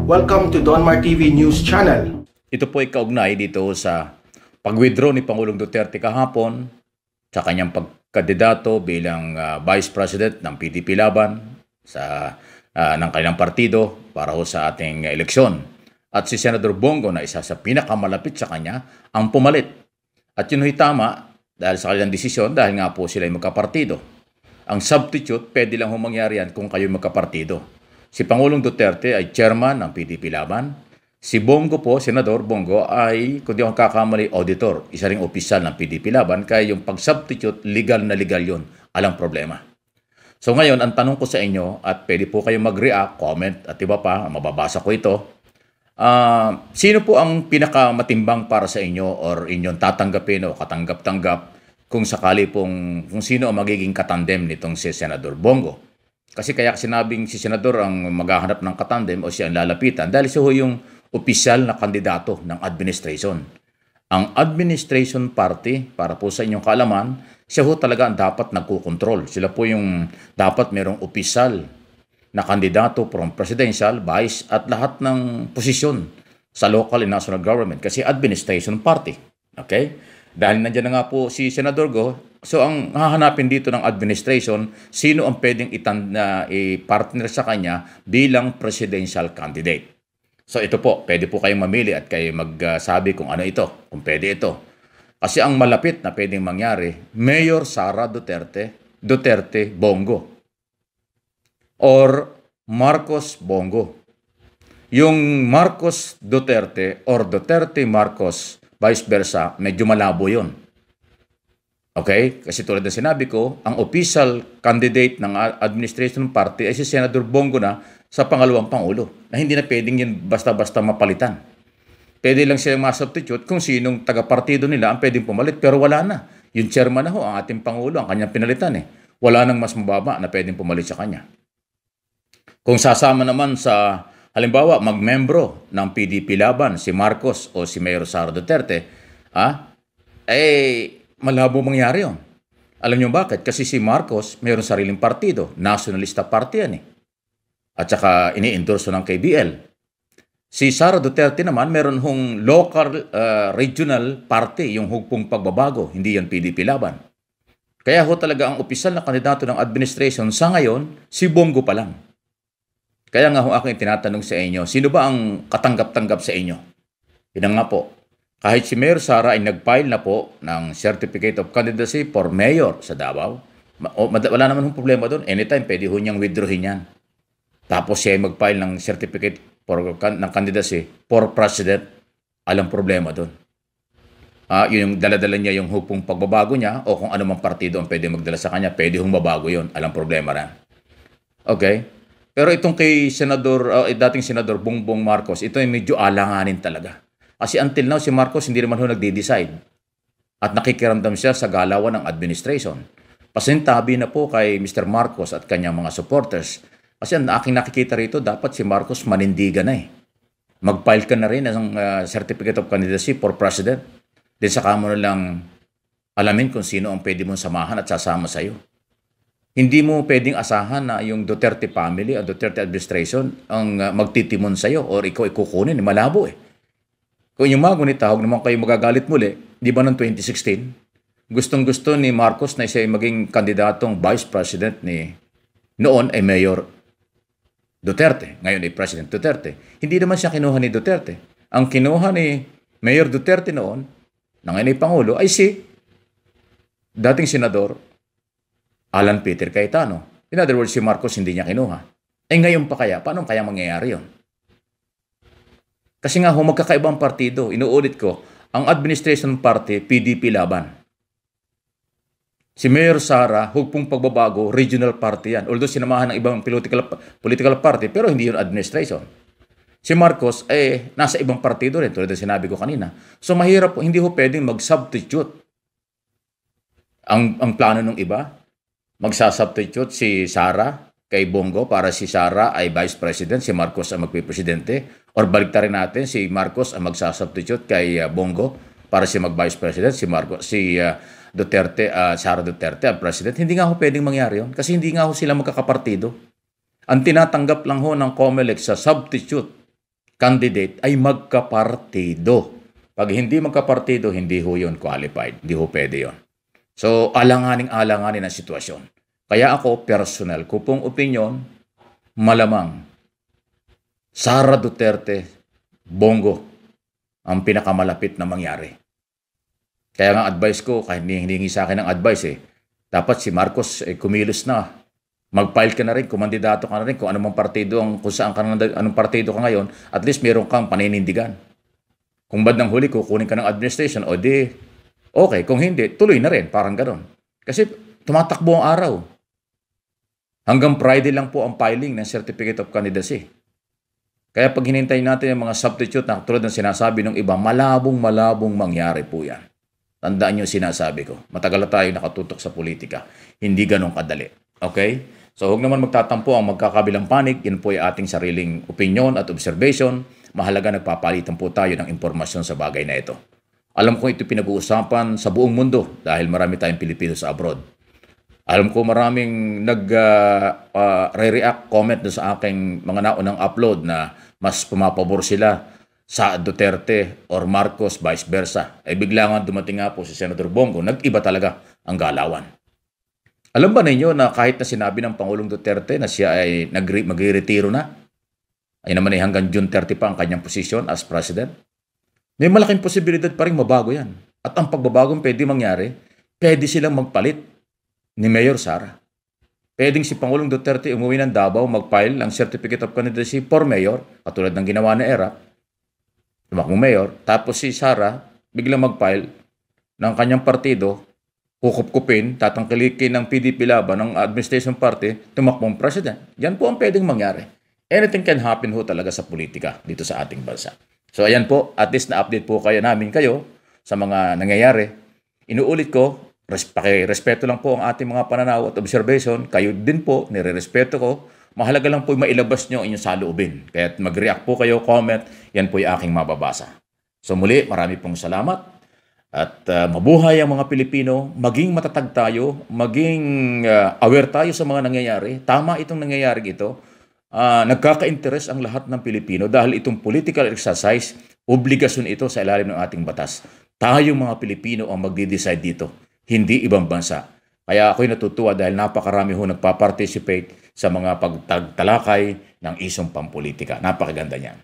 Welcome to Donmar TV News Channel. Ito po ay kaugnay dito sa pag-withdraw ni Pangulong Duterte kahapon sa kanyang pagkandidato bilang Vice President ng PDP Laban ng kanilang partido para ho sa ating eleksyon. At si Senador Bongo na isa sa pinakamalapit sa kanya ang pumalit. At yun ay tama dahil sa kanilang desisyon dahil nga po sila ay magkapartido. Ang substitute, pwede lang humangyari yan kung kayo magkapartido. Si Pangulong Duterte ay chairman ng PDP Laban. Si Bongo po, Senador Bongo, ay, kung di ako kakamali, auditor. Isa ring opisyal ng PDP Laban. Kaya yung pag-substitute, legal na legal yun. Alang problema. So ngayon, ang tanong ko sa inyo, at pwede po kayo mag-react, comment, at iba pa, mababasa ko ito. Sino po ang pinakamatimbang para sa inyo or inyong tatanggapin o katanggap-tanggap kung sakali kung sino ang magiging katandem nitong si Senador Bongo? Kasi kaya sinabing si Senador ang maghahanap ng katandem o siya ang lalapitan dahil siya yung opisyal na kandidato ng administration. Ang administration party, para po sa inyong kaalaman, siya ho talaga ang dapat nagkukontrol. Sila po yung dapat merong opisyal na kandidato from presidential, vice at lahat ng posisyon sa local and national government kasi administration party. Okay? Dahil nandiyan na nga po si Senador Go, so ang hahanapin dito ng administration, sino ang pwedeng i-partner sa kanya bilang presidential candidate. So ito po, pwede po kayong mamili at kayo magsabi kung ano ito, kung pwede ito. Kasi ang malapit na pwedeng mangyari, Mayor Sara Duterte Bongo or Marcos Bongo. Yung Marcos Duterte or Duterte Marcos vice versa, medyo malabo yun. Okay? Kasi tulad na sinabi ko, ang official candidate ng administration party ay si Senador Bongo na sa pangalawang pangulo na hindi na pwedeng yun basta-basta mapalitan. Pwede lang siya ma-substitute kung sinong taga-partido nila ang pwedeng pumalit pero wala na. Yung chairman na ho, ang ating pangulo, ang kanyang pinalitan eh. Wala nang mas mababa na pwedeng pumalit sa kanya. Kung sasama naman sa halimbawa, magmembro ng PDP Laban, si Marcos o si Mayor Sara Duterte, malabo mangyari yun. Alam niyo bakit? Kasi si Marcos mayroong sariling partido, nationalista party yan eh. At saka ini-endorso ng KBL. Si Sara Duterte naman, meron hong local regional party, yung hugpong pagbabago, hindi yan PDP Laban. Kaya ho talaga ang opisyal na kandidato ng administration sa ngayon, si Bongo pa lang. Kaya nga ho aking tinatanong sa inyo, sino ba ang katanggap-tanggap sa inyo? Yun nga po, kahit si Mayor Sara ay nag-file na po ng Certificate of Candidacy for Mayor sa Davao, wala naman hong problema doon. Anytime, pwede ho niyang withdrawin yan. Tapos siya ay mag-file ng Certificate ng Candidacy for President, alang problema doon. Yung daladala niya yung hupong pagbabago niya o kung anumang partido ang pwede magdala sa kanya, pwede hong mabago yun, alang problema rin. Okay? Pero itong kay dating Senador Bongbong Marcos, ito ay medyo alanganin talaga. Kasi until now, si Marcos hindi naman ho nagde-decide. At nakikiramdam siya sa galawan ng administration. Pasintabi na po kay Mr. Marcos at kanyang mga supporters. Kasi ang aking nakikita rito, dapat si Marcos manindigan na eh. Mag-file ka na rin ng Certificate of Candidacy for President. Then saka mo na lang alamin kung sino ang pwede mong samahan at sasama sa'yo. Hindi mo pwedeng asahan na yung Duterte family o Duterte administration ang magtitimon sa'yo or ikaw ikukunin. Malabo eh. Kung yung mga gunitahog naman kayo magagalit muli, di ba noong 2016, gustong-gusto ni Marcos na siya ay maging kandidatong vice president noon ay Mayor Duterte. Ngayon ay President Duterte. Hindi naman siya kinuha ni Duterte. Ang kinuha ni Mayor Duterte noon, na ngayon ay Pangulo, ay si dating Senador Alan Peter Cayetano. In other words, si Marcos hindi niya kinuha. Ngayon pa kaya? Paano kaya mangyayari yun? Kasi nga magkakaibang partido. Inuulit ko, ang administration party, PDP Laban. Si Mayor Sara, hugpong pagbabago, regional party yan. Although sinamahan ng ibang political party, pero hindi yun administration. Si Marcos, nasa ibang partido rin, tulad na sinabi ko kanina. So mahirap po, hindi ho pwedeng mag-substitute. Ang plano ng iba, magsasubstitute si Sara kay Bongo para si Sara ay Vice President, si Marcos ang magpipresidente. Or baliktarin natin, si Marcos ang magsasubstitute kay Bongo para si mag-Vice President, si Duterte, Sara Duterte ang President. Hindi nga ho pwedeng mangyari yun kasi hindi nga ho sila magkakapartido. Ang tinatanggap lang ho ng COMELEC sa substitute candidate ay magkapartido. Pag hindi magkapartido, hindi ho yun qualified. Hindi ho pwede yun. So, alanganing-alanganin ang sitwasyon. Kaya ako, personal ko pong opinion, malamang Sara Duterte, Bongo, ang pinakamalapit na mangyari. Kaya nga advice ko, kahit hindi sa akin ng advice dapat si Marcos kumilos na. Mag-file ka na rin, kumandidato ka na rin, kung anong partido, kung saan ka, anong partido ka ngayon, at least meron kang paninindigan. Kung bandang huli, kukunin ka ng administration, o di, okay. Kung hindi, tuloy na rin, parang gano'n. Kasi tumatakbo ang araw. Hanggang Friday lang po ang filing ng Certificate of Candidacy. Kaya pag hinintay natin yung mga substitute na tulad ng sinasabi ng iba, malabong mangyari po yan. Tandaan nyo yung sinasabi ko. Matagal na tayo nakatutok sa politika. Hindi ganun kadali. Okay? So huwag naman magtatampo ang magkakabilang panig. Yan po ay ating sariling opinion at observation. Mahalaga nagpapalitan po tayo ng impormasyon sa bagay na ito. Alam ko ito pinag-uusapan sa buong mundo dahil marami tayong Pilipino sa abroad. Alam ko maraming nag-re-react, comment sa aking mga naunang upload na mas pumapabor sila sa Duterte or Marcos, vice versa. Bigla nga dumating nga po si Senator Bongo, nag-iba talaga ang galawan. Alam ba ninyo na kahit na sinabi ng Pangulong Duterte na siya ay mag-retiro na, ay naman ay hanggang June 30 pa ang kanyang posisyon as President, may malaking posibilidad pa rin mabago yan. At ang pagbabagong pwede mangyari, pwede silang magpalit ni Mayor Sara. Pwedeng si Pangulong Duterte umuwi ng Davao, mag-file ng Certificate of Candidacy for Mayor, katulad ng ginawa na ERA, tumakbong Mayor, tapos si Sara biglang mag-file ng kanyang partido, kukup-kupin, tatangkilikin ng PDP Laban ng Administration Party, tumakbong President. Yan po ang pwedeng mangyari. Anything can happen ho talaga sa politika dito sa ating bansa. So ayan po, at least na-update po kayo sa mga nangyayari. Inuulit ko, respeto lang po ang ating mga pananaw at observation. Kayo din po, nire-respeto ko. Mahalaga lang po mailabas nyo inyong saloobin. Kaya mag-react po kayo, comment, yan po yung aking mababasa. So muli, marami pong salamat. At mabuhay ang mga Pilipino, maging matatag tayo, maging aware tayo sa mga nangyayari. Tama itong nangyayari ito. Nagkaka-interest ang lahat ng Pilipino dahil itong political exercise, obligasyon ito sa ilalim ng ating batas. Tayong mga Pilipino ang magde-decide dito, hindi ibang bansa. Kaya ako'y natutuwa dahil napakarami ho nagpa-participate sa mga pagtalakay ng isong pampolitika. Napakaganda niyan.